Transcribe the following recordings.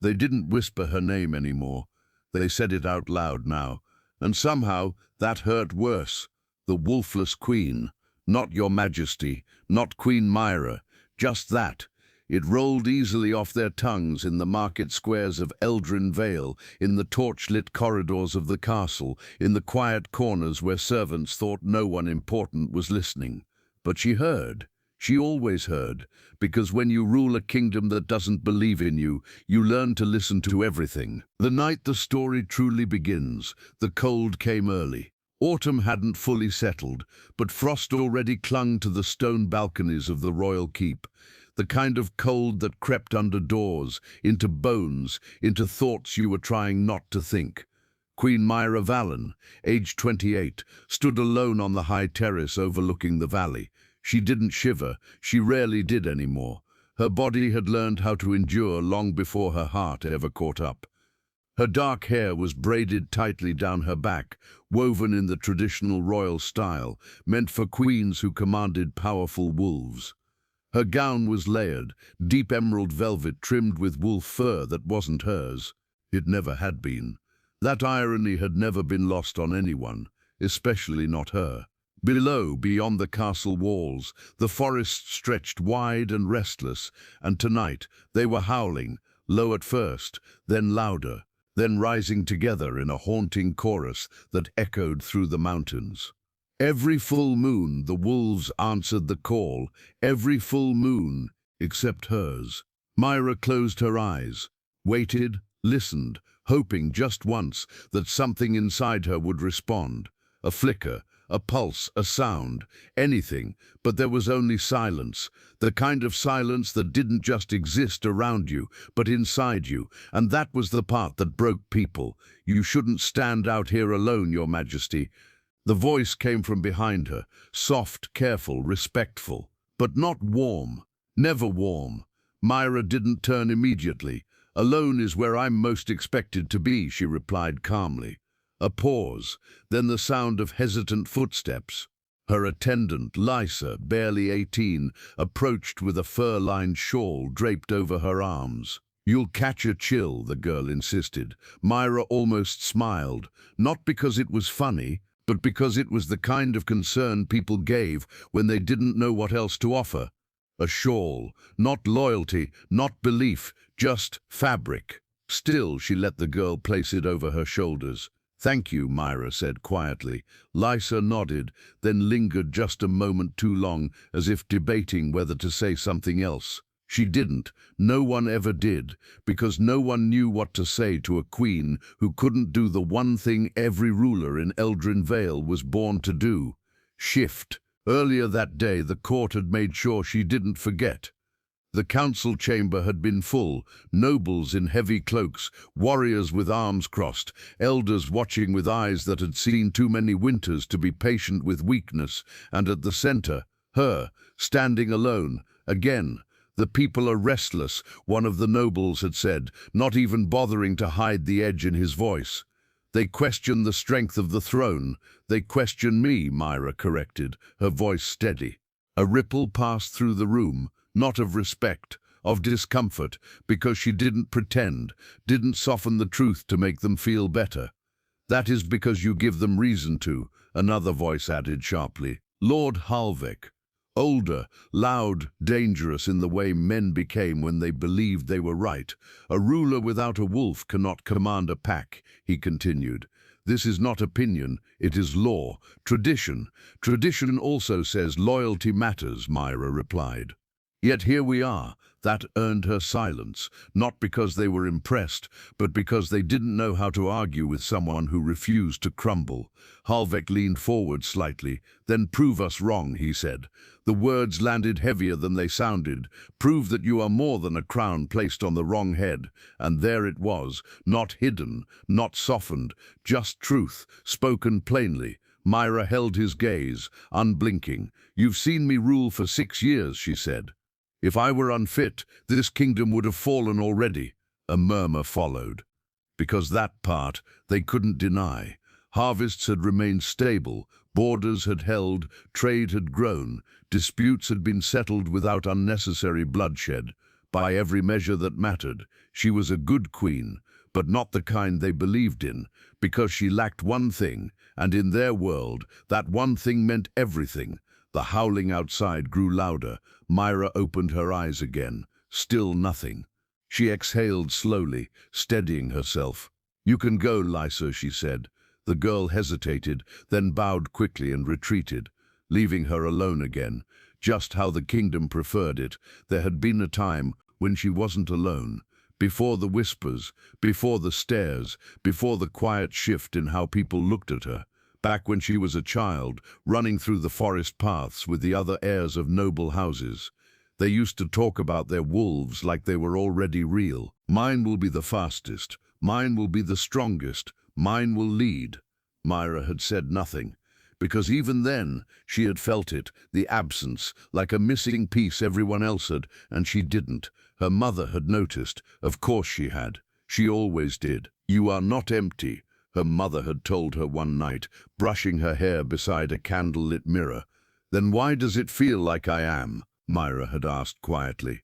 They didn't whisper her name anymore. They said it out loud now. And somehow that hurt worse. The Wolfless Queen. Not your Majesty, not Queen Myra. Just that. It rolled easily off their tongues in the market squares of Eldrin Vale, in the torch-lit corridors of the castle, in the quiet corners where servants thought no one important was listening. But she heard. She always heard, because when you rule a kingdom that doesn't believe in you, you learn to listen to everything. The night the story truly begins, the cold came early. Autumn hadn't fully settled, but frost already clung to the stone balconies of the royal keep. The kind of cold that crept under doors, into bones, into thoughts you were trying not to think. Queen Myra Vallon, aged 28, stood alone on the high terrace overlooking the valley. She didn't shiver, she rarely did anymore. Her body had learned how to endure long before her heart ever caught up. Her dark hair was braided tightly down her back, woven in the traditional royal style, meant for queens who commanded powerful wolves. Her gown was layered, deep emerald velvet trimmed with wolf fur that wasn't hers. It never had been. That irony had never been lost on anyone, especially not her. Below, beyond the castle walls, the forest stretched wide and restless, and tonight they were howling, low at first, then louder, then rising together in a haunting chorus that echoed through the mountains. Every full moon the wolves answered the call, every full moon except hers. Myra closed her eyes, waited, listened, hoping just once that something inside her would respond. A flicker, a pulse, a sound, anything, but there was only silence, the kind of silence that didn't just exist around you, but inside you, and that was the part that broke people. "You shouldn't stand out here alone, Your Majesty." The voice came from behind her, soft, careful, respectful, but not warm, never warm. Myra didn't turn immediately. "Alone is where I'm most expected to be," she replied calmly. A pause, then the sound of hesitant footsteps. Her attendant, Lysa, barely 18, approached with a fur-lined shawl draped over her arms. "You'll catch a chill," the girl insisted. Myra almost smiled, not because it was funny, but because it was the kind of concern people gave when they didn't know what else to offer. A shawl, not loyalty, not belief, just fabric. Still, she let the girl place it over her shoulders. "Thank you," Myra said quietly. Lysa nodded, then lingered just a moment too long, as if debating whether to say something else. She didn't. No one ever did, because no one knew what to say to a queen who couldn't do the one thing every ruler in Eldrin Vale was born to do: shift. Earlier that day, the court had made sure she didn't forget. The council chamber had been full, nobles in heavy cloaks, warriors with arms crossed, elders watching with eyes that had seen too many winters to be patient with weakness, and at the center, her, standing alone, again. "The people are restless," one of the nobles had said, not even bothering to hide the edge in his voice. "They question the strength of the throne. They question me," Myra corrected, her voice steady. A ripple passed through the room, not of respect, of discomfort, because she didn't pretend, didn't soften the truth to make them feel better. "That is because you give them reason to," another voice added sharply. Lord Halvek. Older, loud, dangerous in the way men became when they believed they were right. "A ruler without a wolf cannot command a pack," he continued. "This is not opinion, it is law, tradition. Tradition also says loyalty matters," Myra replied. Yet here we are. That earned her silence, not because they were impressed, but because they didn't know how to argue with someone who refused to crumble. Halvek leaned forward slightly. "Then prove us wrong," he said. The words landed heavier than they sounded. "Prove that you are more than a crown placed on the wrong head." And there it was, not hidden, not softened, just truth, spoken plainly. Myra held his gaze, unblinking. "You've seen me rule for 6 years," she said. "If I were unfit, this kingdom would have fallen already." A murmur followed. Because that part they couldn't deny. Harvests had remained stable, borders had held, trade had grown, disputes had been settled without unnecessary bloodshed. By every measure that mattered, she was a good queen, but not the kind they believed in, because she lacked one thing, and in their world, that one thing meant everything. The howling outside grew louder. Myra opened her eyes again. Still nothing. She exhaled slowly, steadying herself. "You can go, Lysa," she said. The girl hesitated, then bowed quickly and retreated, leaving her alone again. Just how the kingdom preferred it. There had been a time when she wasn't alone. Before the whispers, before the stares, before the quiet shift in how people looked at her. Back when she was a child, running through the forest paths with the other heirs of noble houses. They used to talk about their wolves like they were already real. "Mine will be the fastest. Mine will be the strongest. Mine will lead." Myra had said nothing, because even then she had felt it, the absence, like a missing piece everyone else had, and she didn't. Her mother had noticed. Of course she had. She always did. "You are not empty," her mother had told her one night, brushing her hair beside a candle-lit mirror. "Then why does it feel like I am?" Myra had asked quietly.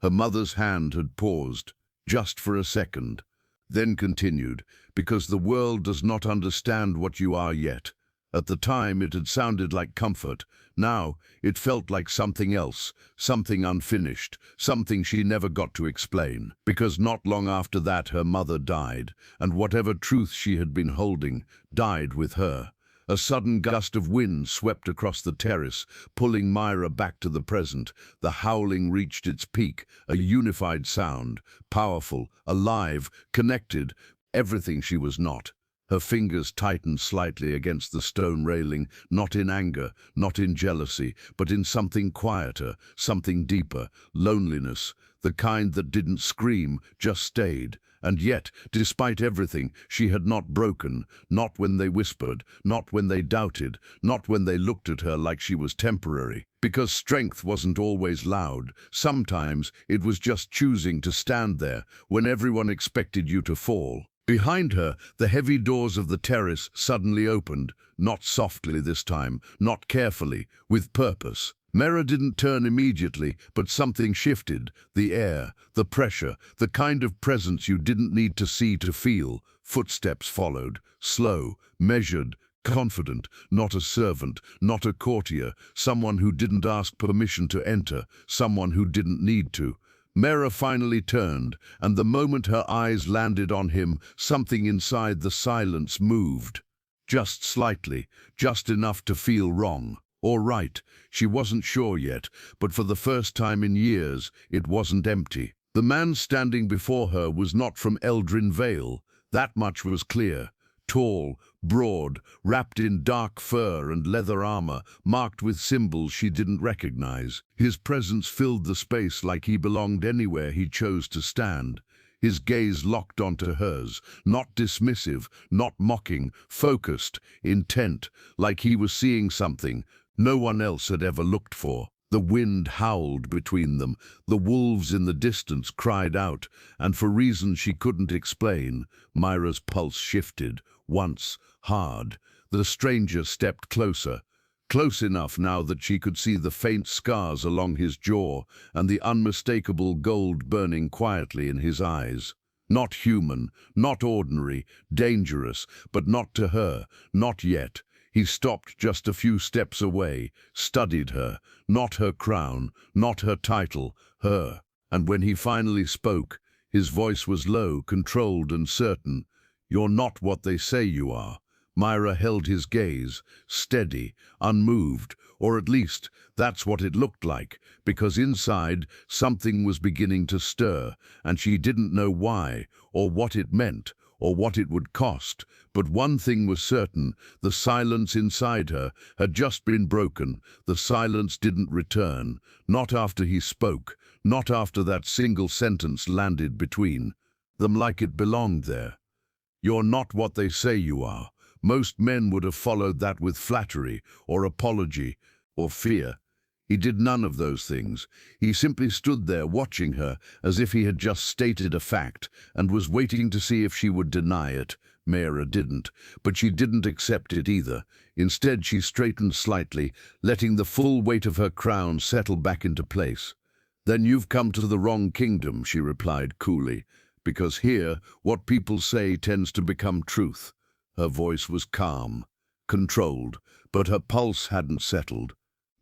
Her mother's hand had paused, just for a second, then continued, "Because the world does not understand what you are yet." At the time it had sounded like comfort. Now it felt like something else, something unfinished, something she never got to explain. Because not long after that her mother died, and whatever truth she had been holding died with her. A sudden gust of wind swept across the terrace, pulling Myra back to the present. The howling reached its peak, a unified sound, powerful, alive, connected, everything she was not. Her fingers tightened slightly against the stone railing, not in anger, not in jealousy, but in something quieter, something deeper, loneliness, the kind that didn't scream, just stayed. And yet, despite everything, she had not broken, not when they whispered, not when they doubted, not when they looked at her like she was temporary. Because strength wasn't always loud. Sometimes it was just choosing to stand there when everyone expected you to fall. Behind her, the heavy doors of the terrace suddenly opened, not softly this time, not carefully, with purpose. Myra didn't turn immediately, but something shifted. The air, the pressure, the kind of presence you didn't need to see to feel. Footsteps followed, slow, measured, confident, not a servant, not a courtier, someone who didn't ask permission to enter, someone who didn't need to. Myra finally turned, and the moment her eyes landed on him, something inside the silence moved. Just slightly, just enough to feel wrong. Or right, she wasn't sure yet, but for the first time in years, it wasn't empty. The man standing before her was not from Eldrin Vale. That much was clear. Tall, broad, wrapped in dark fur and leather armor, marked with symbols she didn't recognize. His presence filled the space like he belonged anywhere he chose to stand. His gaze locked onto hers, not dismissive, not mocking, focused, intent, like he was seeing something no one else had ever looked for. The wind howled between them, the wolves in the distance cried out, and for reasons she couldn't explain, Myra's pulse shifted, once, hard. The stranger stepped closer, close enough now that she could see the faint scars along his jaw and the unmistakable gold burning quietly in his eyes. Not human, not ordinary, dangerous, but not to her, not yet. He stopped just a few steps away, studied her, not her crown, not her title, her. And when he finally spoke, his voice was low, controlled and certain. "You're not what they say you are." Myra held his gaze, steady, unmoved, or at least that's what it looked like, because inside something was beginning to stir, and she didn't know why, or what it meant, or what it would cost. But one thing was certain, the silence inside her had just been broken. The silence didn't return, not after he spoke, not after that single sentence landed between them like it belonged there. "You're not what they say you are." Most men would have followed that with flattery, or apology, or fear. He did none of those things. He simply stood there watching her as if he had just stated a fact and was waiting to see if she would deny it. Myra didn't, but she didn't accept it either. Instead, she straightened slightly, letting the full weight of her crown settle back into place. Then you've come to the wrong kingdom, she replied coolly, because here, what people say tends to become truth. Her voice was calm, controlled, but her pulse hadn't settled.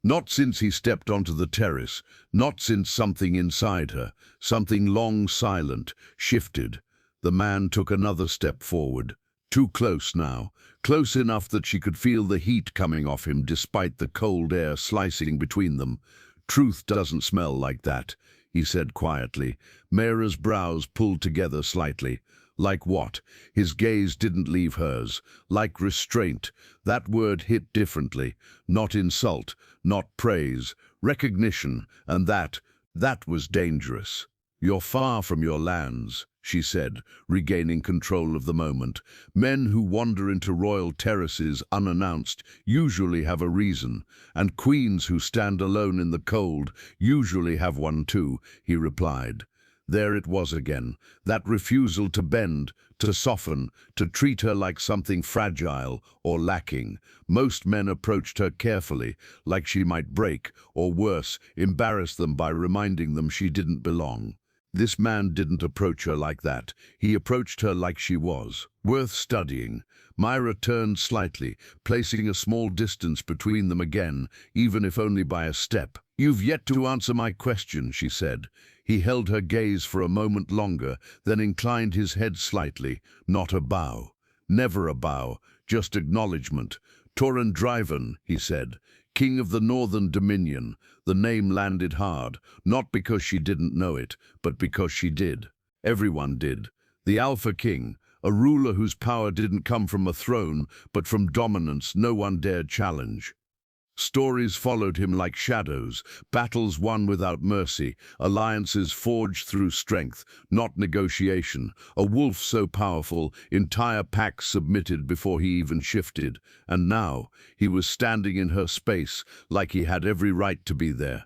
Not since he stepped onto the terrace, not since something inside her, something long silent, shifted. The man took another step forward. Too close now, close enough that she could feel the heat coming off him despite the cold air slicing between them. "Truth doesn't smell like that," he said quietly. Mayra's brows pulled together slightly. Like what? His gaze didn't leave hers. Like restraint. That word hit differently. Not insult, not praise. Recognition, and that was dangerous. "You're far from your lands," she said, regaining control of the moment. "Men who wander into royal terraces unannounced usually have a reason, and queens who stand alone in the cold usually have one too," he replied. There it was again, that refusal to bend, to soften, to treat her like something fragile or lacking. Most men approached her carefully, like she might break, or worse, embarrass them by reminding them she didn't belong. This man didn't approach her like that. He approached her like she was, worth studying. Mayra turned slightly, placing a small distance between them again, even if only by a step. "You've yet to answer my question," she said. He held her gaze for a moment longer, then inclined his head slightly. Not a bow. Never a bow, just acknowledgement. "Torin Driven," he said. "King of the Northern Dominion." The name landed hard, not because she didn't know it, but because she did. Everyone did. The Alpha King, a ruler whose power didn't come from a throne, but from dominance no one dared challenge. Stories followed him like shadows, battles won without mercy, alliances forged through strength, not negotiation, a wolf so powerful, entire packs submitted before he even shifted. And now, he was standing in her space, like he had every right to be there.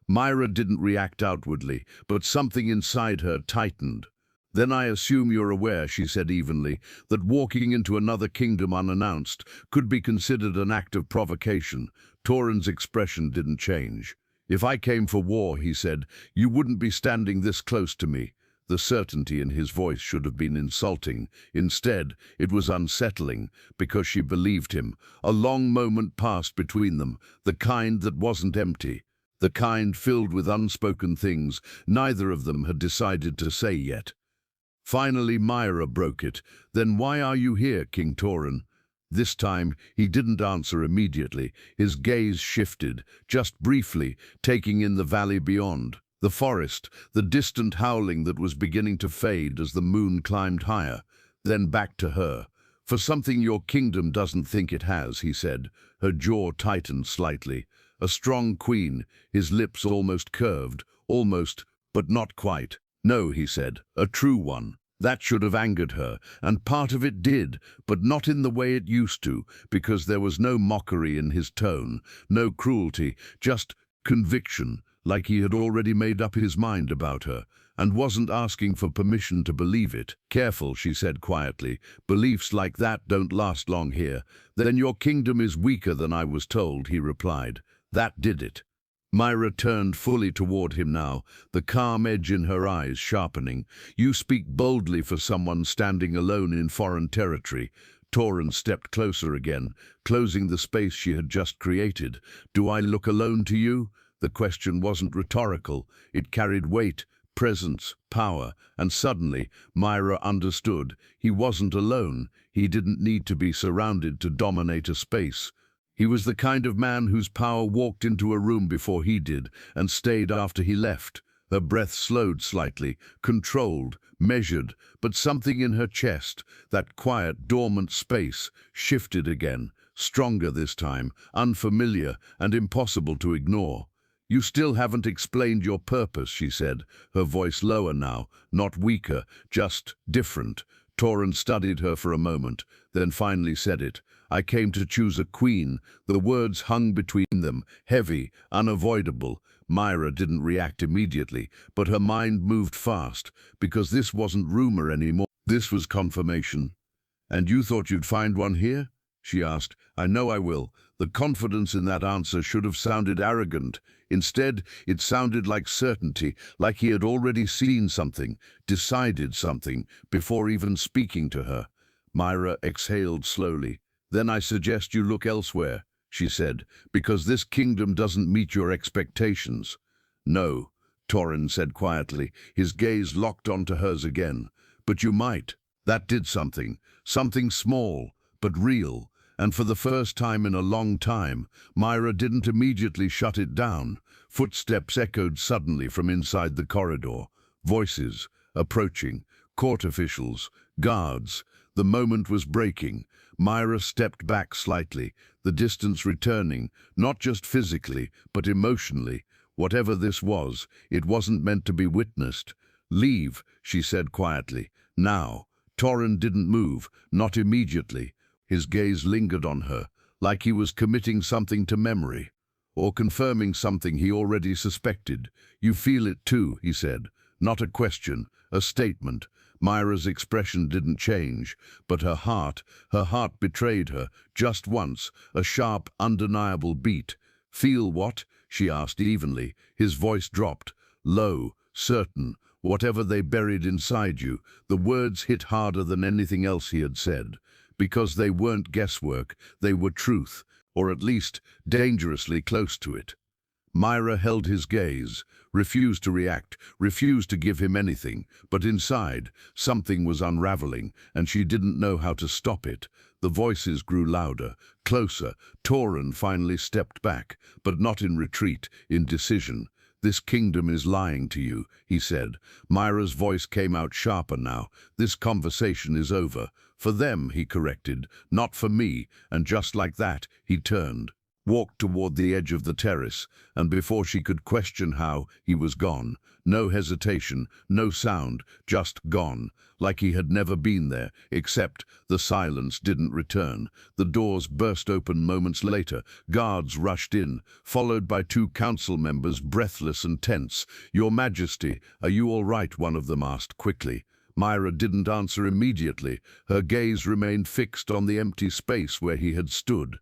Mayra didn't react outwardly, but something inside her tightened. "Then I assume you're aware," she said evenly, "that walking into another kingdom unannounced could be considered an act of provocation." Torin's expression didn't change. "If I came for war," he said, "you wouldn't be standing this close to me." The certainty in his voice should have been insulting. Instead, it was unsettling, because she believed him. A long moment passed between them, the kind that wasn't empty, the kind filled with unspoken things neither of them had decided to say yet. Finally, Mayra broke it. "Then why are you here, King Torin?" This time, he didn't answer immediately. His gaze shifted, just briefly, taking in the valley beyond. The forest, the distant howling that was beginning to fade as the moon climbed higher. Then back to her. "For something your kingdom doesn't think it has," he said. Her jaw tightened slightly. A strong queen, his lips almost curved, almost, but not quite. "No," he said, "a true one." That should have angered her, and part of it did, but not in the way it used to, because there was no mockery in his tone, no cruelty, just conviction, like he had already made up his mind about her, and wasn't asking for permission to believe it. "Careful," she said quietly, "beliefs like that don't last long here." "Then your kingdom is weaker than I was told," he replied. That did it. Mayra turned fully toward him now, the calm edge in her eyes sharpening. "You speak boldly for someone standing alone in foreign territory." Torin stepped closer again, closing the space she had just created. "Do I look alone to you?" The question wasn't rhetorical. It carried weight, presence, power, and suddenly Mayra understood. He wasn't alone. He didn't need to be surrounded to dominate a space. He was the kind of man whose power walked into a room before he did and stayed after he left. Her breath slowed slightly, controlled, measured, but something in her chest, that quiet, dormant space, shifted again, stronger this time, unfamiliar and impossible to ignore. "You still haven't explained your purpose," she said, her voice lower now, not weaker, just different. Torin studied her for a moment, then finally said it. "I came to choose a queen." The words hung between them, heavy, unavoidable. Mayra didn't react immediately, but her mind moved fast, because this wasn't rumor anymore. This was confirmation. "And you thought you'd find one here?" she asked. "I know I will." The confidence in that answer should have sounded arrogant. Instead, it sounded like certainty, like he had already seen something, decided something, before even speaking to her. Myra exhaled slowly. "Then I suggest you look elsewhere," she said, "because this kingdom doesn't meet your expectations." "No," Torrin said quietly, his gaze locked onto hers again. "But you might." That did something. Something small, but real. And for the first time in a long time, Myra didn't immediately shut it down. Footsteps echoed suddenly from inside the corridor. Voices, approaching, court officials, guards. The moment was breaking. Myra stepped back slightly, the distance returning, not just physically, but emotionally. Whatever this was, it wasn't meant to be witnessed. "Leave," she said quietly. "Now." Torrin didn't move, not immediately. His gaze lingered on her, like he was committing something to memory, or confirming something he already suspected. "You feel it too," he said. Not a question, a statement. Myra's expression didn't change, but her heart betrayed her, just once, a sharp, undeniable beat. "Feel what?" she asked evenly. His voice dropped, low, certain. "Whatever they buried inside you." The words hit harder than anything else he had said. Because they weren't guesswork, they were truth, or at least dangerously close to it. Myra held his gaze, refused to react, refused to give him anything, but inside, something was unraveling, and she didn't know how to stop it. The voices grew louder, closer. Torrin finally stepped back, but not in retreat, in decision. "This kingdom is lying to you," he said. Myra's voice came out sharper now. "This conversation is over. For them," he corrected, "not for me." And just like that, he turned, walked toward the edge of the terrace, and before she could question how, he was gone. No hesitation, no sound, just gone, like he had never been there, except the silence didn't return. The doors burst open moments later. Guards rushed in, followed by 2 council members, breathless and tense. "Your Majesty, are you all right?" one of them asked quickly. Myra didn't answer immediately. Her gaze remained fixed on the empty space where he had stood.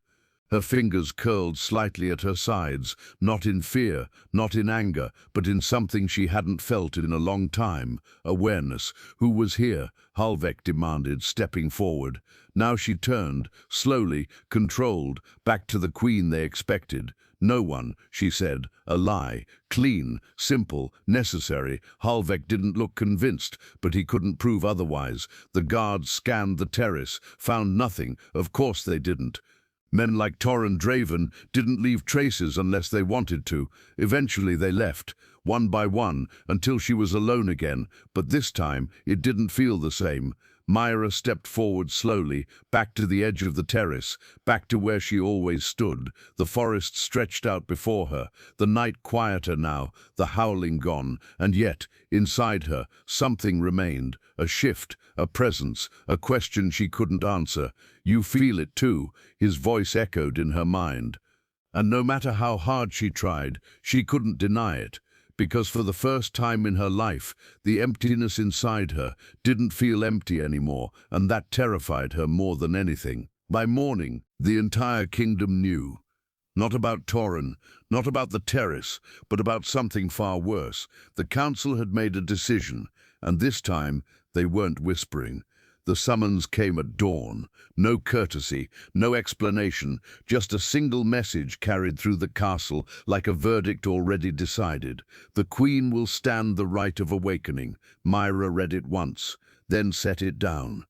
Her fingers curled slightly at her sides, not in fear, not in anger, but in something she hadn't felt in a long time, awareness. "Who was here?" Halvek demanded, stepping forward. Now she turned, slowly, controlled, back to the queen they expected. "No one," she said, a lie, clean, simple, necessary. Halvek didn't look convinced, but he couldn't prove otherwise. The guards scanned the terrace, found nothing. Of course they didn't. Men like Torrin Draven didn't leave traces unless they wanted to. Eventually they left, one by one, until she was alone again, but this time it didn't feel the same. Myra stepped forward slowly, back to the edge of the terrace, back to where she always stood. The forest stretched out before her, the night quieter now, the howling gone, and yet, inside her, something remained, a shift, a presence, a question she couldn't answer. "You feel it too," his voice echoed in her mind. And no matter how hard she tried, she couldn't deny it. Because for the first time in her life, the emptiness inside her didn't feel empty anymore, and that terrified her more than anything. By morning, the entire kingdom knew. Not about Torrin, not about the terrace, but about something far worse. The council had made a decision, and this time they weren't whispering. The summons came at dawn. No courtesy, no explanation, just a single message carried through the castle like a verdict already decided. "The Queen will stand the right of awakening." Myra read it once, then set it down.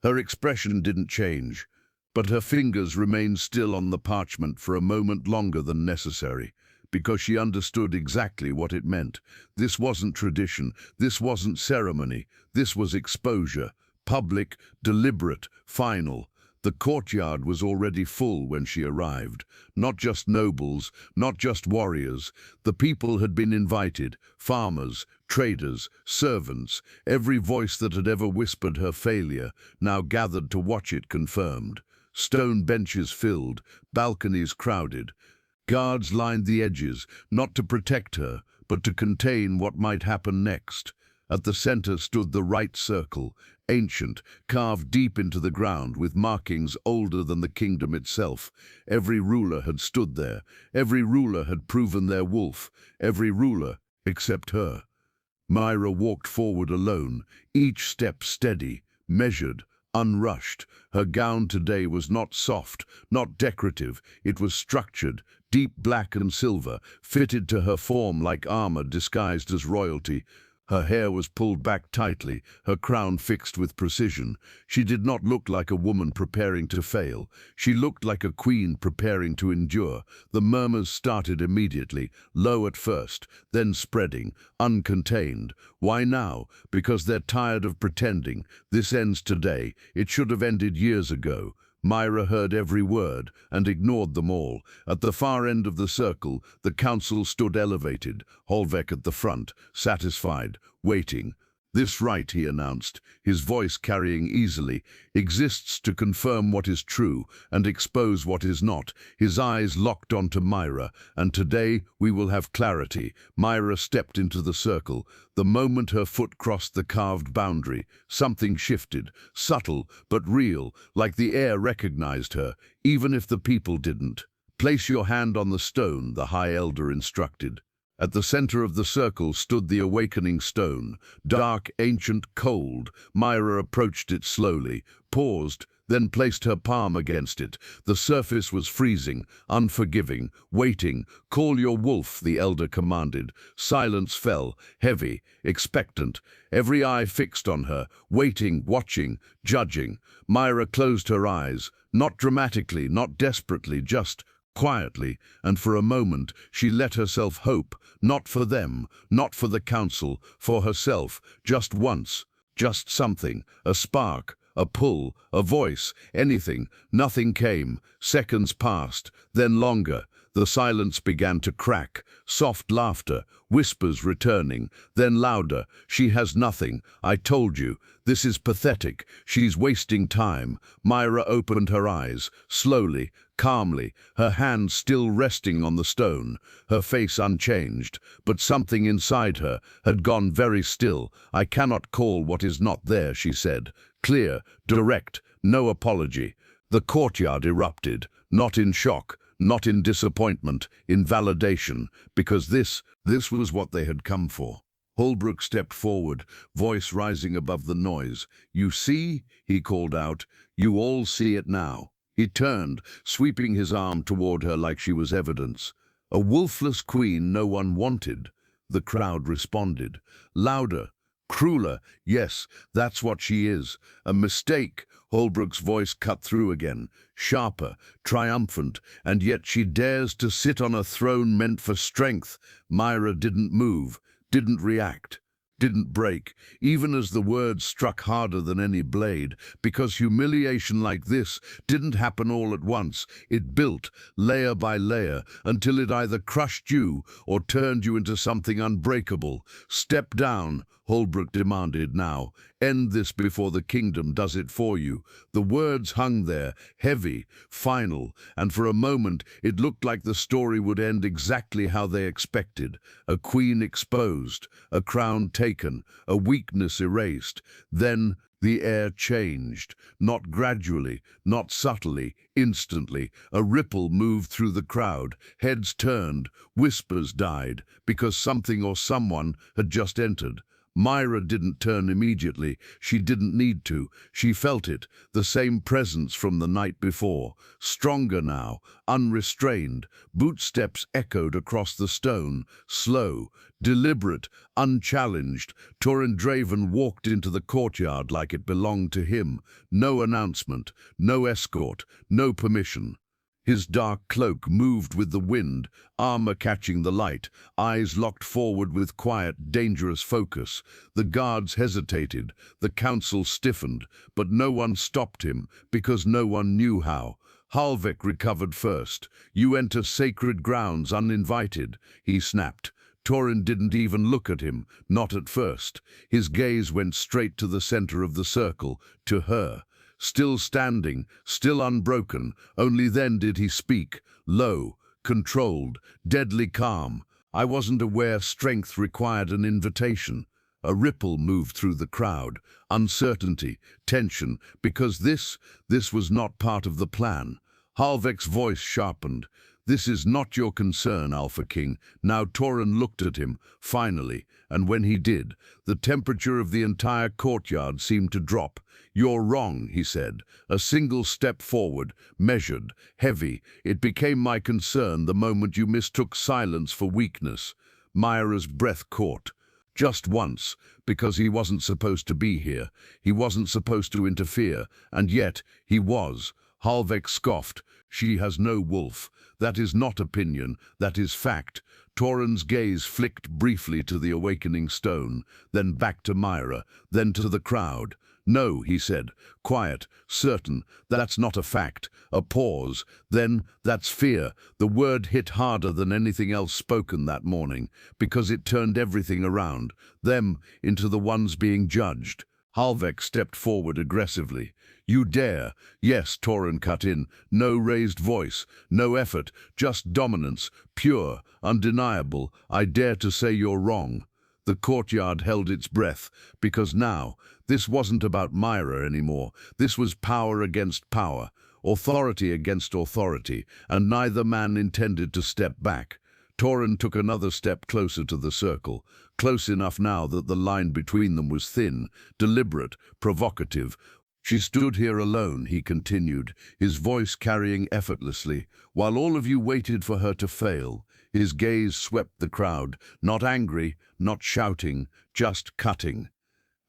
Her expression didn't change, but her fingers remained still on the parchment for a moment longer than necessary, because she understood exactly what it meant. This wasn't tradition, this wasn't ceremony, this was exposure. Public, deliberate, final. The courtyard was already full when she arrived. Not just nobles, not just warriors. The people had been invited, farmers, traders, servants. Every voice that had ever whispered her failure now gathered to watch it confirmed. Stone benches filled, balconies crowded. Guards lined the edges, not to protect her, but to contain what might happen next. At the center stood the right circle, ancient, carved deep into the ground with markings older than the kingdom itself. Every ruler had stood there. Every ruler had proven their wolf. Every ruler except her. Myra walked forward alone, each step steady, measured, unrushed. Her gown today was not soft, not decorative. It was structured, deep black and silver, fitted to her form like armor disguised as royalty. Her hair was pulled back tightly, her crown fixed with precision. She did not look like a woman preparing to fail. She looked like a queen preparing to endure. The murmurs started immediately, low at first, then spreading, uncontained. Why now? Because they're tired of pretending. This ends today. It should have ended years ago. Myra heard every word and ignored them all. At the far end of the circle, the council stood elevated, Holvek at the front, satisfied, waiting. "This right," he announced, his voice carrying easily, "exists to confirm what is true and expose what is not." His eyes locked onto Myra, "And today we will have clarity." Myra stepped into the circle. The moment her foot crossed the carved boundary, something shifted, subtle but real, like the air recognized her, even if the people didn't. "Place your hand on the stone," the High Elder instructed. At the center of the circle stood the awakening stone, dark, ancient, cold. Myra approached it slowly, paused, then placed her palm against it. The surface was freezing, unforgiving, waiting. "Call your wolf," the elder commanded. Silence fell, heavy, expectant, every eye fixed on her, waiting, watching, judging. Myra closed her eyes, not dramatically, not desperately, just quietly, and for a moment she let herself hope, not for them, not for the council, for herself, just once, just something, a spark, a pull, a voice, anything. Nothing came. Seconds passed, then longer. The silence began to crack, soft laughter, whispers returning, then louder. "She has nothing. I told you. This is pathetic. She's wasting time." Myra opened her eyes, slowly, calmly, her hand still resting on the stone, her face unchanged, but something inside her had gone very still. "I cannot call what is not there," she said. Clear, direct, no apology. The courtyard erupted, not in shock, not in disappointment, in validation, because this was what they had come for. Holbrook stepped forward, voice rising above the noise. "You see?" he called out. "You all see it now." He turned, sweeping his arm toward her like she was evidence. "A wolfless queen no one wanted." The crowd responded. Louder, crueler. "Yes, that's what she is. A mistake." Holbrook's voice cut through again, sharper, triumphant, "and yet she dares to sit on a throne meant for strength." Myra didn't move, didn't react, didn't break, even as the words struck harder than any blade, because humiliation like this didn't happen all at once. It built, layer by layer, until it either crushed you or turned you into something unbreakable. "Step down," Holbrook demanded now. "End this before the kingdom does it for you." The words hung there, heavy, final, and for a moment it looked like the story would end exactly how they expected. A queen exposed, a crown taken, a weakness erased. Then the air changed, not gradually, not subtly, instantly. A ripple moved through the crowd, heads turned, whispers died, because something or someone had just entered. Myra didn't turn immediately. She didn't need to. She felt it, the same presence from the night before. Stronger now, unrestrained. Bootsteps echoed across the stone, slow, deliberate, unchallenged. Torrin Draven walked into the courtyard like it belonged to him. No announcement, no escort, no permission. His dark cloak moved with the wind, armor catching the light, eyes locked forward with quiet, dangerous focus. The guards hesitated, the council stiffened, but no one stopped him, because no one knew how. Halvek recovered first. "You enter sacred grounds uninvited," he snapped. Torrin didn't even look at him, not at first. His gaze went straight to the center of the circle, to her. Still standing, still unbroken, only then did he speak, low, controlled, deadly calm. "I wasn't aware strength required an invitation." A ripple moved through the crowd, uncertainty, tension, because this was not part of the plan. Halvek's voice sharpened. "This is not your concern, Alpha King." Now Torin looked at him, finally, and when he did, the temperature of the entire courtyard seemed to drop. "You're wrong," he said. A single step forward, measured, heavy. "It became my concern the moment you mistook silence for weakness." Myra's breath caught. Just once, because he wasn't supposed to be here. He wasn't supposed to interfere, and yet he was. Halvek scoffed. "She has no wolf. That is not opinion, that is fact." Torin's gaze flicked briefly to the awakening stone, then back to Myra, then to the crowd. "No," he said, quiet, certain, "that's not a fact." A pause. Then, "That's fear." The word hit harder than anything else spoken that morning, because it turned everything around, them into the ones being judged. Halvek stepped forward aggressively. "You dare?" "Yes," Torin cut in. No raised voice, no effort, just dominance, pure, undeniable. "I dare to say you're wrong." The courtyard held its breath, because now, this wasn't about Myra anymore. This was power against power, authority against authority, and neither man intended to step back. Torin took another step closer to the circle, close enough now that the line between them was thin, deliberate, provocative. "She stood here alone," he continued, his voice carrying effortlessly, "while all of you waited for her to fail." His gaze swept the crowd, not angry, not shouting, just cutting.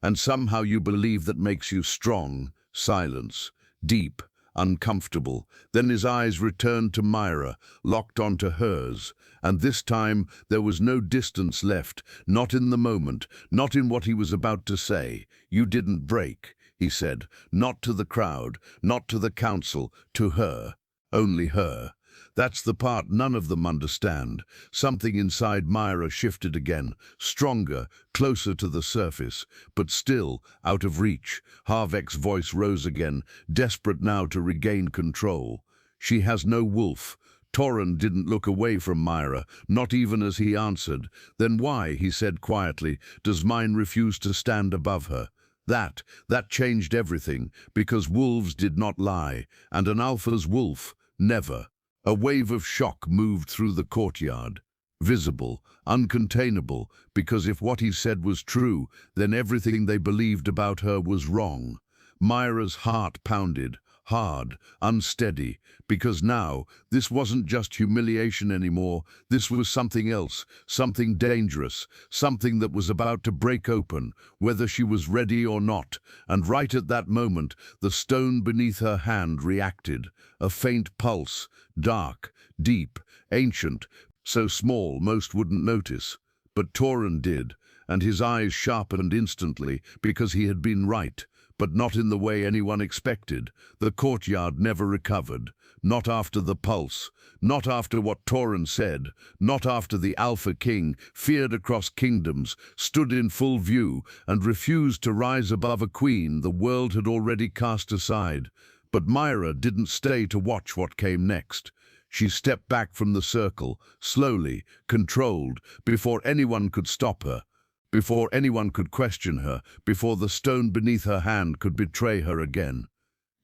"And somehow you believe that makes you strong." Silence, deep, uncomfortable. Then his eyes returned to Myra, locked onto hers. And this time there was no distance left, not in the moment, not in what he was about to say. "You didn't break," he said, "not to the crowd, not to the council, to her. Only her." That's the part none of them understand. Something inside Myra shifted again, stronger, closer to the surface, but still out of reach. Halvek's voice rose again, desperate now to regain control. "She has no wolf." Torin didn't look away from Myra, not even as he answered. "Then why," he said quietly, "does mine refuse to stand above her?" That changed everything, because wolves did not lie, and an alpha's wolf never. A wave of shock moved through the courtyard, visible, uncontainable, because if what he said was true, then everything they believed about her was wrong. Myra's heart pounded, hard, unsteady, because now this wasn't just humiliation anymore. This was something else, something dangerous, something that was about to break open, whether she was ready or not. And right at that moment, the stone beneath her hand reacted, a faint pulse, dark, deep, ancient, so small most wouldn't notice. But Torin did, and his eyes sharpened instantly, because he had been right. But not in the way anyone expected. The courtyard never recovered. Not after the pulse. Not after what Torin said. Not after the Alpha King, feared across kingdoms, stood in full view and refused to rise above a queen the world had already cast aside. But Myra didn't stay to watch what came next. She stepped back from the circle, slowly, controlled, before anyone could stop her. Before anyone could question her, before the stone beneath her hand could betray her again.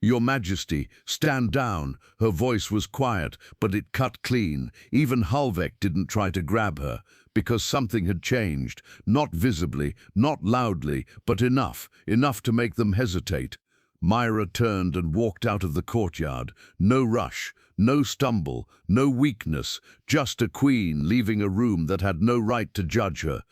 "Your Majesty, stand down." Her voice was quiet, but it cut clean. Even Halvek didn't try to grab her, because something had changed, not visibly, not loudly, but enough to make them hesitate. Myra turned and walked out of the courtyard. No rush, no stumble, no weakness, just a queen leaving a room that had no right to judge her.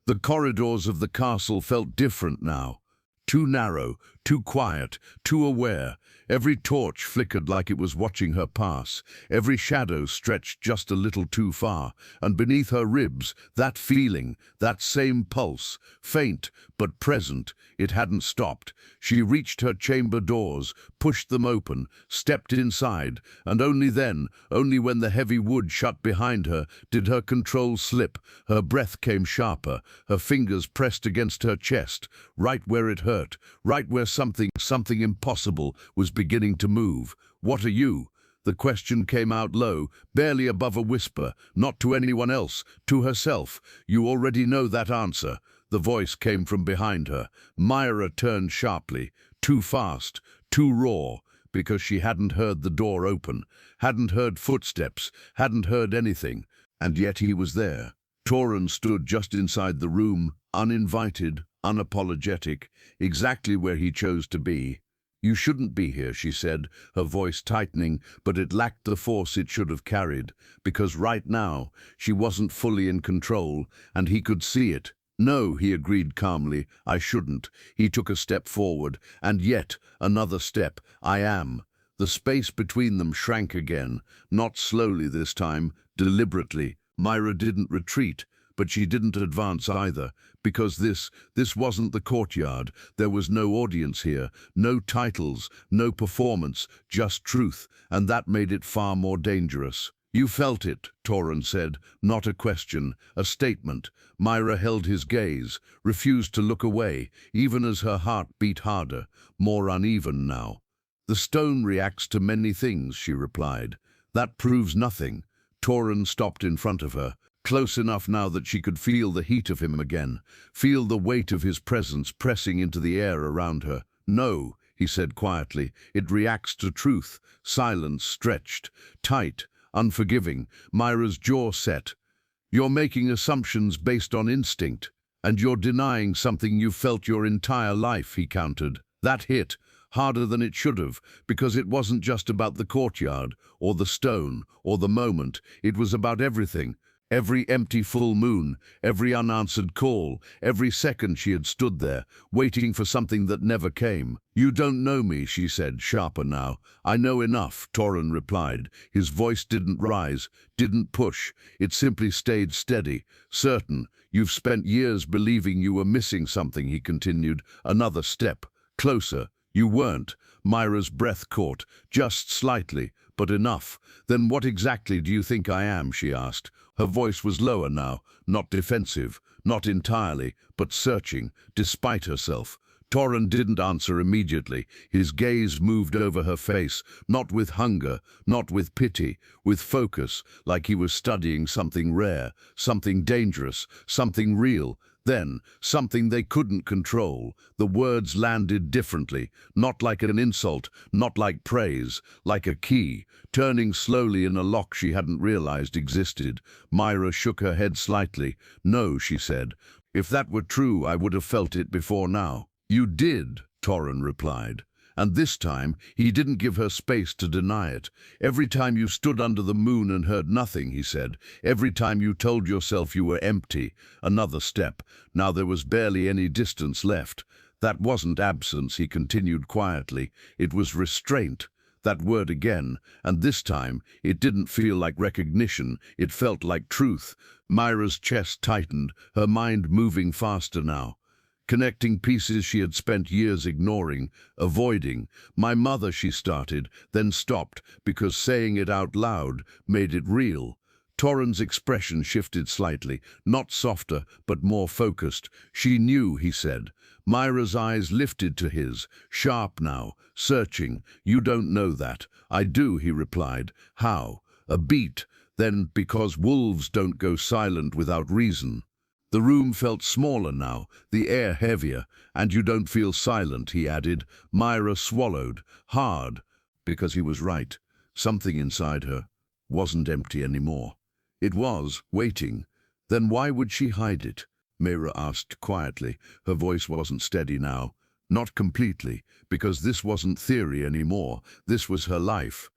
The corridors of the castle felt different now. Too narrow, too quiet, too aware. Every torch flickered like it was watching her pass. Every shadow stretched just a little too far. And beneath her ribs, that feeling, that same pulse, faint but present, it hadn't stopped. She reached her chamber doors, pushed them open, stepped inside, and only then, only when the heavy wood shut behind her, did her control slip. Her breath came sharper, her fingers pressed against her chest, right where it hurt, right where something impossible was beginning to move. "What are you?" The question came out low, barely above a whisper, not to anyone else, to herself. "You already know that answer." The voice came from behind her. Myra turned sharply, too fast, too raw, because she hadn't heard the door open, hadn't heard footsteps, hadn't heard anything, and yet he was there. Toran stood just inside the room, uninvited, unapologetic, exactly where he chose to be. "You shouldn't be here," she said, her voice tightening, but it lacked the force it should have carried, because right now she wasn't fully in control, and he could see it. "No," he agreed calmly, "I shouldn't." He took a step forward, and yet another step. "I am." The space between them shrank again, not slowly this time, deliberately. Myra didn't retreat, but she didn't advance either, because this wasn't the courtyard. There was no audience here, no titles, no performance, just truth, and that made it far more dangerous. "You felt it," Toran said, not a question, a statement. Myra held his gaze, refused to look away, even as her heart beat harder, more uneven now. "The stone reacts to many things," she replied. "That proves nothing." Toran stopped in front of her, close enough now that she could feel the heat of him again, feel the weight of his presence pressing into the air around her. "No," he said quietly, "it reacts to truth." Silence, stretched, tight, unforgiving. Myra's jaw set. "You're making assumptions based on instinct, and you're denying something you've felt your entire life," he countered. That hit, harder than it should have, because it wasn't just about the courtyard, or the stone, or the moment. It was about everything. Every empty full moon, every unanswered call, every second she had stood there, waiting for something that never came. "You don't know me," she said, sharper now. "I know enough," Toran replied. His voice didn't rise, didn't push. It simply stayed steady, certain. "You've spent years believing you were missing something," he continued. "Another step, closer. You weren't." Myra's breath caught, just slightly, but enough. "Then what exactly do you think I am?" she asked. Her voice was lower now, not defensive, not entirely, but searching, despite herself. Toran didn't answer immediately. His gaze moved over her face, not with hunger, not with pity, with focus, like he was studying something rare, something dangerous, something real. Then, something they couldn't control. The words landed differently, not like an insult, not like praise, like a key, turning slowly in a lock she hadn't realized existed. Myra shook her head slightly. "No," she said. "If that were true, I would have felt it before now." "You did," Toran replied. And this time, he didn't give her space to deny it. "Every time you stood under the moon and heard nothing," he said. "Every time you told yourself you were empty." Another step. Now there was barely any distance left. "That wasn't absence," he continued quietly. "It was restraint." That word again, and this time it didn't feel like recognition, it felt like truth. Myra's chest tightened, her mind moving faster now, connecting pieces she had spent years ignoring, avoiding. "My mother," she started, then stopped, because saying it out loud made it real. Toran's expression shifted slightly, not softer, but more focused. "She knew," he said. Myra's eyes lifted to his, sharp now, searching. "You don't know that." "I do," he replied. "How?" "A beat. Then, because wolves don't go silent without reason." The room felt smaller now, the air heavier. "And you don't feel silent," he added. Myra swallowed, hard, because he was right. Something inside her wasn't empty anymore. It was, waiting. Then why would she hide it? Myra asked quietly. Her voice wasn't steady now. Not completely, because this wasn't theory anymore. This was her life.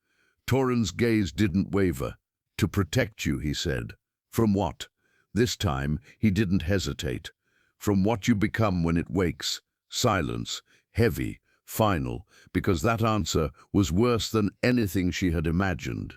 Toran's gaze didn't waver. "To protect you," he said. "From what?" This time, he didn't hesitate. "From what you become when it wakes." Silence, heavy, final, because that answer was worse than anything she had imagined.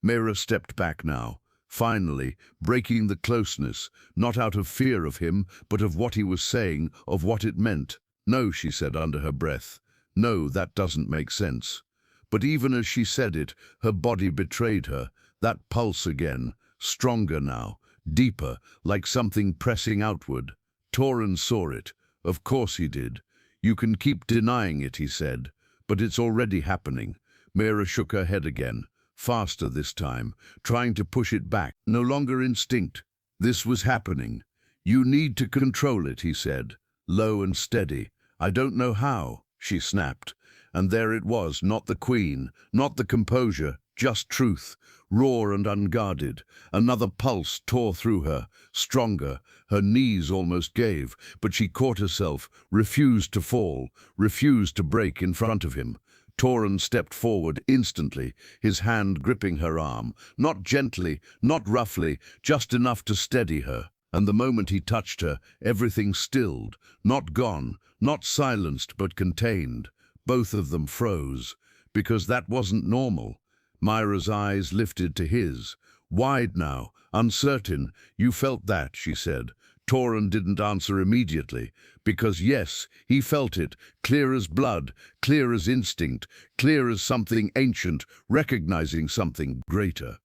Myra stepped back now, finally, breaking the closeness, not out of fear of him, but of what he was saying, of what it meant. "No," she said under her breath. "No, that doesn't make sense." But even as she said it, her body betrayed her. That pulse again, stronger now, deeper, like something pressing outward. Toran saw it. Of course he did. "You can keep denying it," he said, "but it's already happening." Myra shook her head again, faster this time, trying to push it back. No longer instinct. This was happening. You need to control it, he said, low and steady. I don't know how, she snapped. And there it was, not the queen, not the composure, just truth, raw and unguarded. Another pulse tore through her, stronger. Her knees almost gave, but she caught herself, refused to fall, refused to break in front of him. Toran stepped forward instantly, his hand gripping her arm, not gently, not roughly, just enough to steady her. And the moment he touched her, everything stilled, not gone, not silenced, but contained. Both of them froze, because that wasn't normal. Myra's eyes lifted to his, wide now, uncertain. You felt that, she said. Toran didn't answer immediately, because yes, he felt it, clear as blood, clear as instinct, clear as something ancient, recognizing something greater.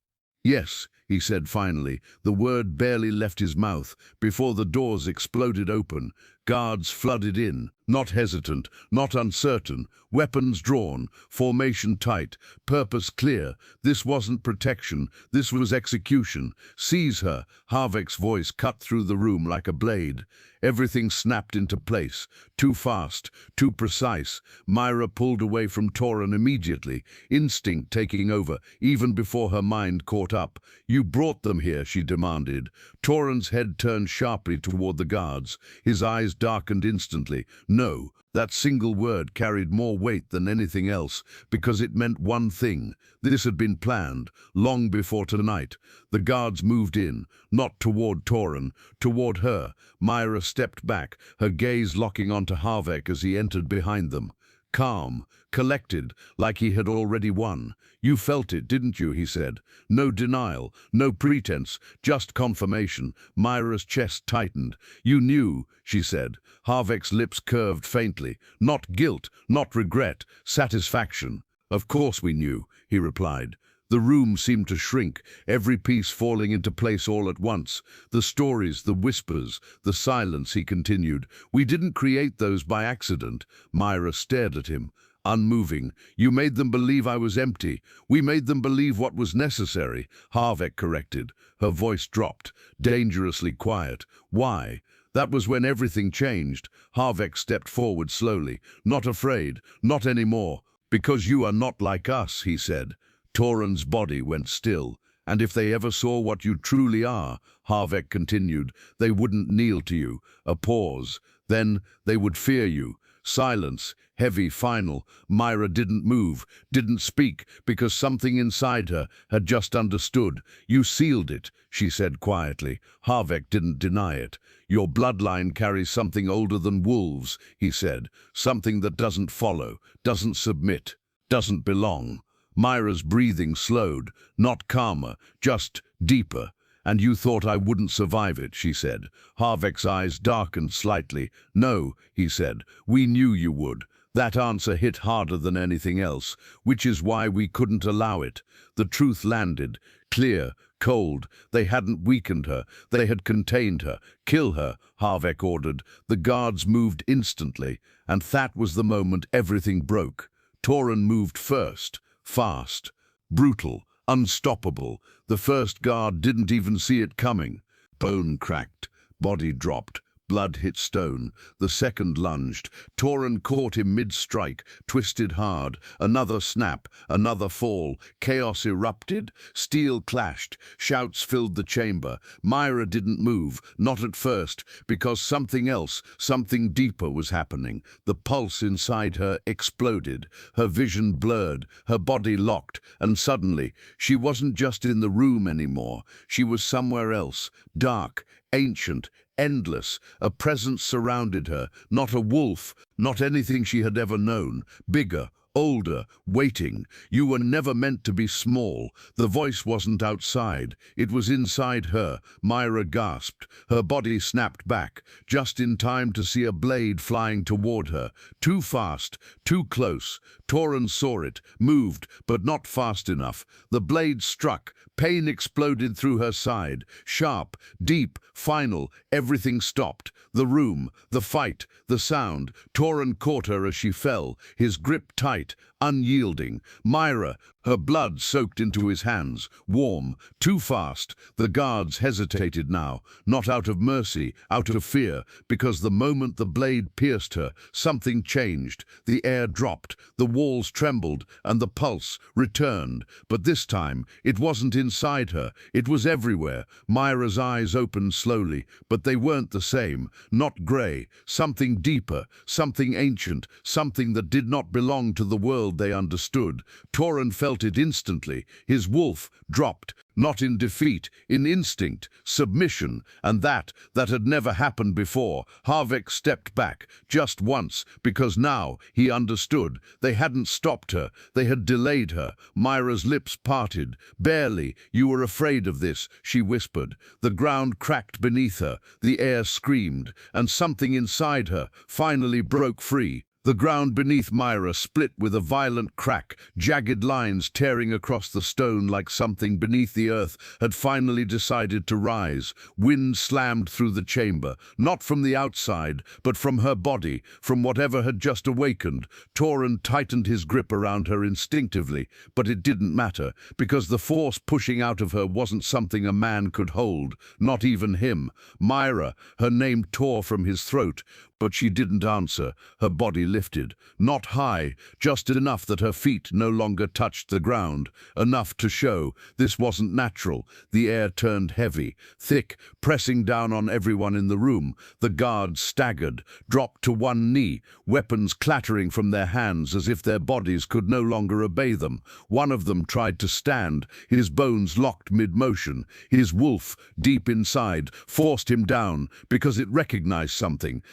Yes, he said finally. The word barely left his mouth before the doors exploded open. Guards flooded in, not hesitant, not uncertain, weapons drawn, formation tight, purpose clear. This wasn't protection, this was execution. Seize her, Harvek's voice cut through the room like a blade. Everything snapped into place, too fast, too precise. Myra pulled away from Toran immediately, instinct taking over, even before her mind caught up. You brought them here, she demanded. Toran's head turned sharply toward the guards, his eyes darkened instantly. No, that single word carried more weight than anything else, because it meant one thing. This had been planned, long before tonight. The guards moved in, not toward Toran, toward her. Myra stepped back, her gaze locking onto Harvek as he entered behind them. Calm, collected, like he had already won. You felt it, didn't you, he said. No denial, no pretense, just confirmation. Myra's chest tightened. You knew, she said. Harvek's lips curved faintly. Not guilt, not regret, satisfaction. Of course we knew, he replied. The room seemed to shrink, every piece falling into place all at once. The stories, the whispers, the silence, he continued. We didn't create those by accident. Myra stared at him, unmoving. You made them believe I was empty. We made them believe what was necessary, Harvek corrected. Her voice dropped, dangerously quiet. Why? That was when everything changed. Harvek stepped forward slowly. Not afraid, not anymore. Because you are not like us, he said. Toran's body went still. And if they ever saw what you truly are, Harvek continued, they wouldn't kneel to you. A pause. Then they would fear you. Silence, heavy, final. Myra didn't move, didn't speak, because something inside her had just understood. You sealed it, she said quietly. Harvek didn't deny it. Your bloodline carries something older than wolves, he said. Something that doesn't follow, doesn't submit, doesn't belong. Myra's breathing slowed, not calmer, just deeper. And you thought I wouldn't survive it, she said. Harvek's eyes darkened slightly. No, he said, we knew you would. That answer hit harder than anything else, which is why we couldn't allow it. The truth landed, clear, cold. They hadn't weakened her, they had contained her. Kill her, Harvek ordered. The guards moved instantly, and that was the moment everything broke. Toran moved first. Fast, brutal, unstoppable. The first guard didn't even see it coming. Bone cracked, body dropped, blood hit stone. The second lunged. Toran caught him mid-strike, twisted hard. Another snap, another fall. Chaos erupted, steel clashed, shouts filled the chamber. Myra didn't move, not at first, because something else, something deeper was happening. The pulse inside her exploded, her vision blurred, her body locked, and suddenly, she wasn't just in the room anymore. She was somewhere else, dark, ancient, endless. A presence surrounded her, not a wolf, not anything she had ever known. Bigger, older, waiting. You were never meant to be small. The voice wasn't outside. It was inside her. Myra gasped. Her body snapped back, just in time to see a blade flying toward her. Too fast, too close. Toran saw it, moved, but not fast enough. The blade struck. Pain exploded through her side. Sharp, deep, final. Everything stopped. The room, the fight, the sound. Toran caught her as she fell, his grip tight, unyielding. Myra, Her blood soaked into his hands, warm, too fast. The guards hesitated now, not out of mercy, out of fear, because the moment the blade pierced her, something changed. The air dropped, the walls trembled, and the pulse returned. But this time, it wasn't inside her, it was everywhere. Myra's eyes opened slowly, but they weren't the same. Not grey, something deeper, something ancient, something that did not belong to the world they understood. Torin felt it instantly. His wolf dropped, not in defeat, in instinct, submission, and that had never happened before. Harvek stepped back, just once, because now he understood. They hadn't stopped her, they had delayed her. Myra's lips parted. Barely. "You were afraid of this," she whispered. The ground cracked beneath her, the air screamed, and something inside her finally broke free. The ground beneath Myra split with a violent crack, jagged lines tearing across the stone like something beneath the earth had finally decided to rise. Wind slammed through the chamber, not from the outside, but from her body, from whatever had just awakened. Torin tightened his grip around her instinctively, but it didn't matter, because the force pushing out of her wasn't something a man could hold, not even him. Myra, her name tore from his throat, but she didn't answer. Her body lifted, not high, just enough that her feet no longer touched the ground, enough to show this wasn't natural. The air turned heavy, thick, pressing down on everyone in the room. The guards staggered, dropped to one knee, weapons clattering from their hands as if their bodies could no longer obey them. One of them tried to stand, his bones locked mid-motion. His wolf, deep inside, forced him down because it recognized something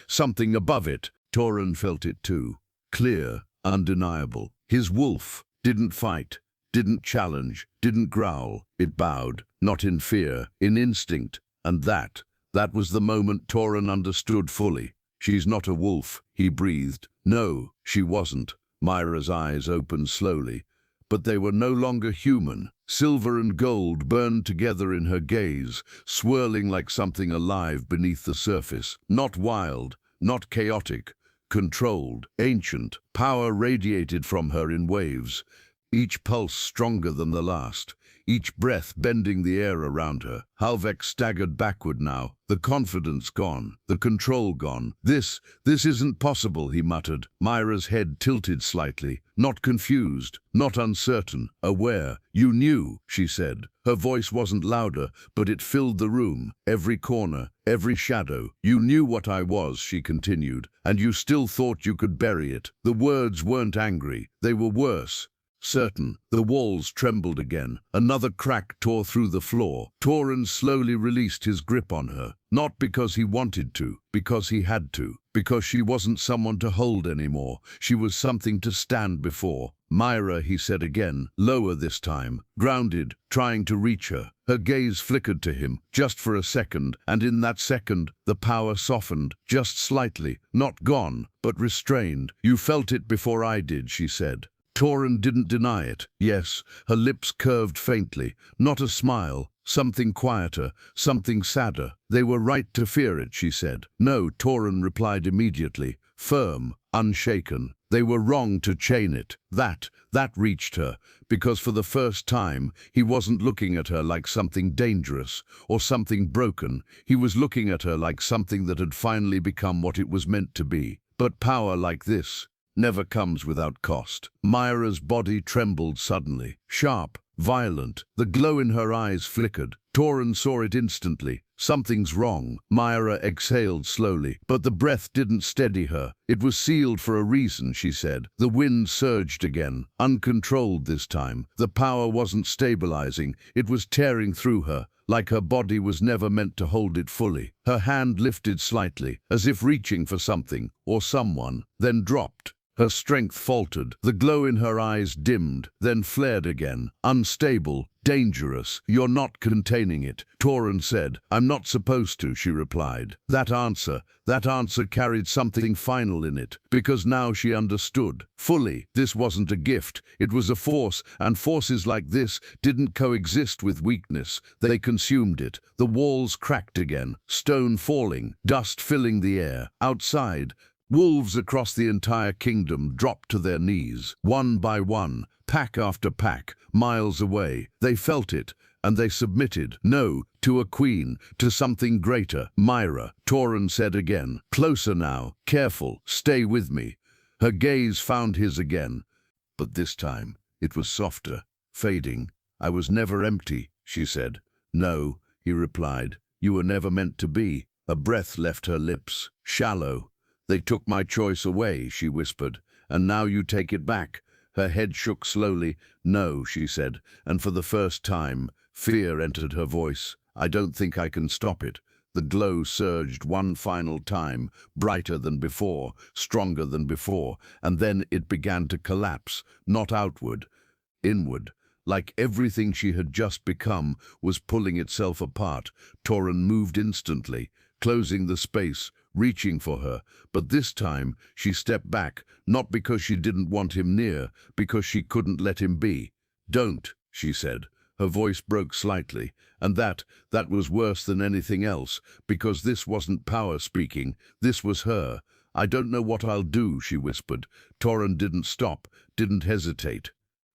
above it. Torin felt it too. Clear, undeniable. His wolf didn't fight, didn't challenge, didn't growl. It bowed, not in fear, in instinct. And that was the moment Torin understood fully. "She's not a wolf," he breathed. No, she wasn't. Myra's eyes opened slowly, but they were no longer human. Silver and gold burned together in her gaze, swirling like something alive beneath the surface. Not wild, not chaotic, controlled, ancient. Power radiated from her in waves, each pulse stronger than the last, each breath bending the air around her. Halvek staggered backward now, the confidence gone, the control gone. This isn't possible," he muttered. Myra's head tilted slightly, not confused, not uncertain, aware. "You knew," she said. Her voice wasn't louder, but it filled the room, every corner, every shadow. "You knew what I was," she continued, "and you still thought you could bury it." The words weren't angry, they were worse. Certain. The walls trembled again. Another crack tore through the floor. Torin slowly released his grip on her, not because he wanted to, because he had to, because she wasn't someone to hold anymore. She was something to stand before. "Myra," he said again, lower this time, grounded, trying to reach her. Her gaze flickered to him, just for a second, and in that second, the power softened, just slightly, not gone, but restrained. "You felt it before I did," she said. Torin didn't deny it. Yes, her lips curved faintly, not a smile, something quieter, something sadder. "They were right to fear it," she said. "No," Torin replied immediately, firm, unshaken. "They were wrong to chain it." That reached her, because for the first time, he wasn't looking at her like something dangerous or something broken. He was looking at her like something that had finally become what it was meant to be. But power like this never comes without cost. Myra's body trembled suddenly, sharp, violent. The glow in her eyes flickered. Torin saw it instantly. "Something's wrong." Myra exhaled slowly, but the breath didn't steady her. "It was sealed for a reason," she said. The wind surged again, uncontrolled this time. The power wasn't stabilizing, it was tearing through her, like her body was never meant to hold it fully. Her hand lifted slightly, as if reaching for something or someone, then dropped. Her strength faltered. The glow in her eyes dimmed, then flared again. "Unstable, dangerous. You're not containing it," Torin said. "I'm not supposed to," she replied. That answer carried something final in it, because now she understood. Fully, this wasn't a gift, it was a force, and forces like this didn't coexist with weakness. They consumed it. The walls cracked again, stone falling, dust filling the air. Outside, Wolves across the entire kingdom dropped to their knees, one by one, pack after pack, miles away. They felt it, and they submitted. No, to a queen, to something greater. Myra, Toran said again. Closer now, careful, stay with me. Her gaze found his again, but this time it was softer, fading. I was never empty, she said. No, he replied, you were never meant to be. A breath left her lips, shallow. They took my choice away, she whispered, and now you take it back. Her head shook slowly. No, she said, and for the first time, fear entered her voice. I don't think I can stop it. The glow surged one final time, brighter than before, stronger than before, and then it began to collapse, not outward, inward. Like everything she had just become was pulling itself apart. Toran moved instantly, closing the space, reaching for her, but this time she stepped back, not because she didn't want him near, because she couldn't let him be. Don't, she said. Her voice broke slightly, and that was worse than anything else, because this wasn't power speaking, this was her. I don't know what I'll do, she whispered. Toran didn't stop, didn't hesitate.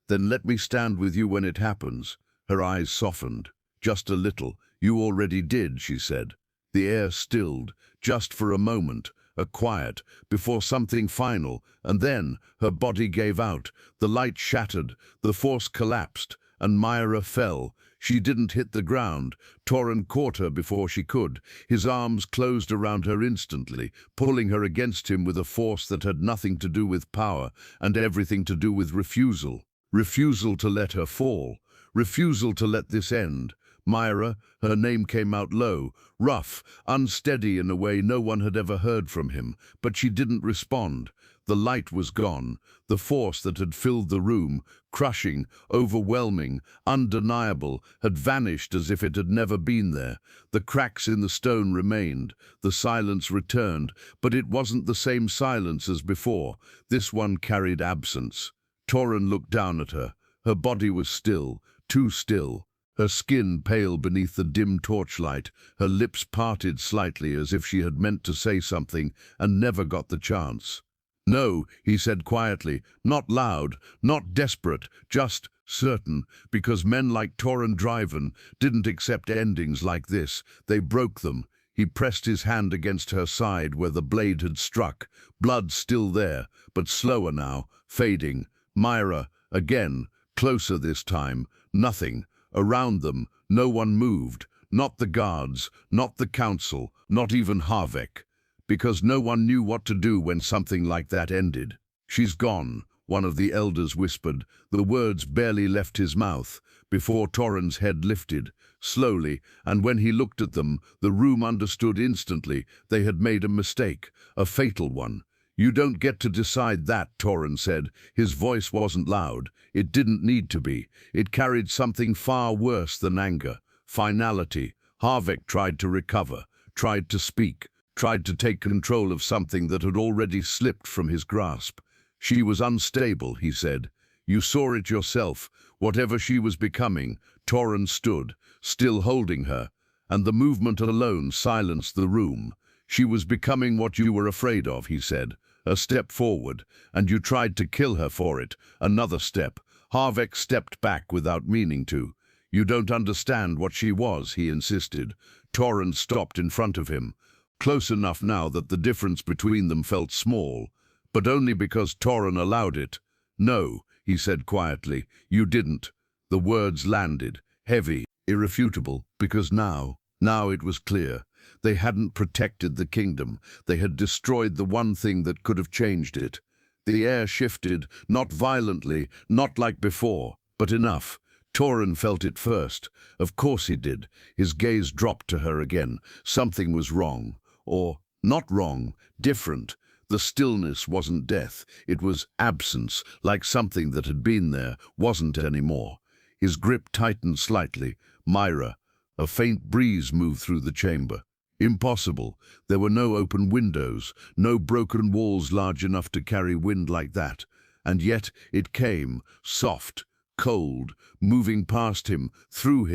Then let me stand with you when it happens. Her eyes softened. Just a little. You already did, she said. The air stilled, just for a moment, a quiet, before something final, and then her body gave out. The light shattered, the force collapsed, and Myra fell. She didn't hit the ground. Toran caught her before she could. His arms closed around her instantly, pulling her against him with a force that had nothing to do with power and everything to do with refusal. Refusal to let her fall. Refusal to let this end. Myra, her name came out low, rough, unsteady in a way no one had ever heard from him, but she didn't respond. The light was gone. The force that had filled the room, crushing, overwhelming, undeniable, had vanished as if it had never been there. The cracks in the stone remained. The silence returned, but it wasn't the same silence as before. This one carried absence. Toran looked down at her. Her body was still, too still. Her skin pale beneath the dim torchlight, her lips parted slightly as if she had meant to say something and never got the chance. No, he said quietly, not loud, not desperate, just certain, because men like Toran Driven didn't accept endings like this. They broke them. He pressed his hand against her side where the blade had struck, blood still there, but slower now, fading. Myra, again, closer this time, nothing. Around them, no one moved, not the guards, not the council, not even Harvek, because no one knew what to do when something like that ended. She's gone, one of the elders whispered. The words barely left his mouth before Toran's head lifted, slowly, and when he looked at them, the room understood instantly. They had made a mistake, a fatal one. You don't get to decide that, Toran said. His voice wasn't loud. It didn't need to be. It carried something far worse than anger. Finality. Harvek tried to recover, tried to speak, tried to take control of something that had already slipped from his grasp. She was unstable, he said. You saw it yourself. Whatever she was becoming, Toran stood, still holding her, and the movement alone silenced the room. She was becoming what you were afraid of, he said. A step forward, and you tried to kill her for it. Another step. Harvek stepped back without meaning to. You don't understand what she was, he insisted. Toran stopped in front of him, close enough now that the difference between them felt small, but only because Toran allowed it. No, he said quietly, you didn't. The words landed, heavy, irrefutable, because now it was clear. They hadn't protected the kingdom. They had destroyed the one thing that could have changed it. The air shifted, not violently, not like before, but enough. Toran felt it first. Of course he did. His gaze dropped to her again. Something was wrong. Or, not wrong, different. The stillness wasn't death. It was absence, like something that had been there, wasn't anymore. His grip tightened slightly. Myra. A faint breeze moved through the chamber. Impossible. There were no open windows, no broken walls large enough to carry wind like that. And yet it came, soft, cold, moving past him, through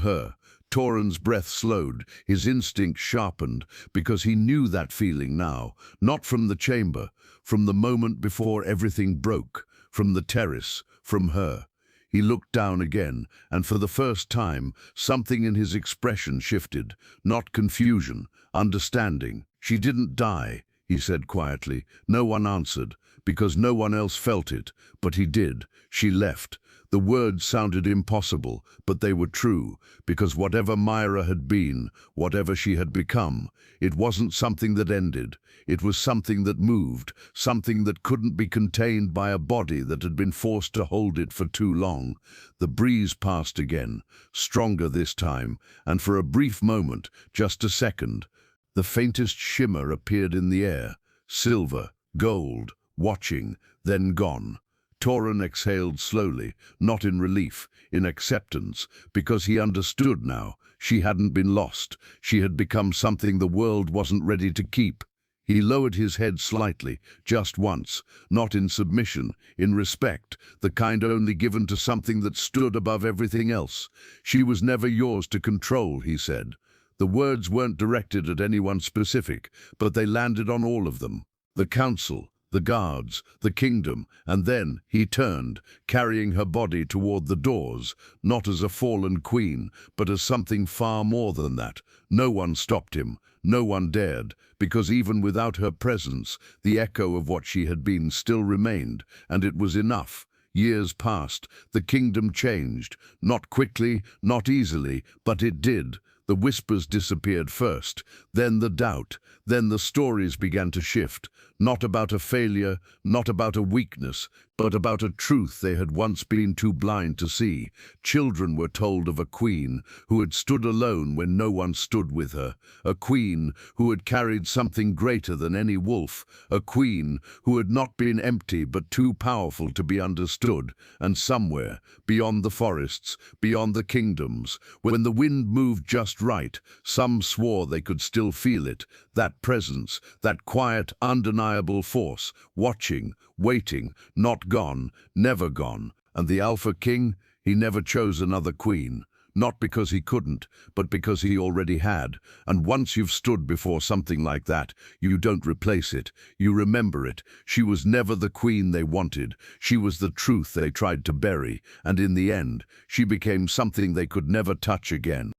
her. Toran's breath slowed, his instinct sharpened, because he knew that feeling now, not from the chamber, from the moment before everything broke, from the terrace, from her. He looked down again, and for the first time, something in his expression shifted, not confusion, understanding. "She didn't die," he said quietly. No one answered, because no one else felt it, but he did. "She left." The words sounded impossible, but they were true, because whatever Myra had been, whatever she had become, it wasn't something that ended. It was something that moved, something that couldn't be contained by a body that had been forced to hold it for too long. The breeze passed again, stronger this time, and for a brief moment, just a second, the faintest shimmer appeared in the air, silver, gold, watching, then gone. Toran exhaled slowly, not in relief, in acceptance, because he understood now. She hadn't been lost. She had become something the world wasn't ready to keep. He lowered his head slightly, just once, not in submission, in respect, the kind only given to something that stood above everything else. "She was never yours to control," he said. The words weren't directed at anyone specific, but they landed on all of them. The council, the guards, the kingdom, and then he turned, carrying her body toward the doors, not as a fallen queen, but as something far more than that. No one stopped him, no one dared, because even without her presence, the echo of what she had been still remained, and it was enough. Years passed, the kingdom changed, not quickly, not easily, but it did. The whispers disappeared first, then the doubt, then the stories began to shift, not about a failure, not about a weakness, but about a truth they had once been too blind to see. Children were told of a queen who had stood alone when no one stood with her, a queen who had carried something greater than any wolf, a queen who had not been empty but too powerful to be understood, and somewhere, beyond the forests, beyond the kingdoms, when the wind moved just right, some swore they could still feel it, that presence, that quiet, undeniable force, watching, waiting, not gone, never gone. And the Alpha King, he never chose another queen, not because he couldn't, but because he already had. And once you've stood before something like that, you don't replace it, you remember it. She was never the queen they wanted, she was the truth they tried to bury, and in the end, she became something they could never touch again.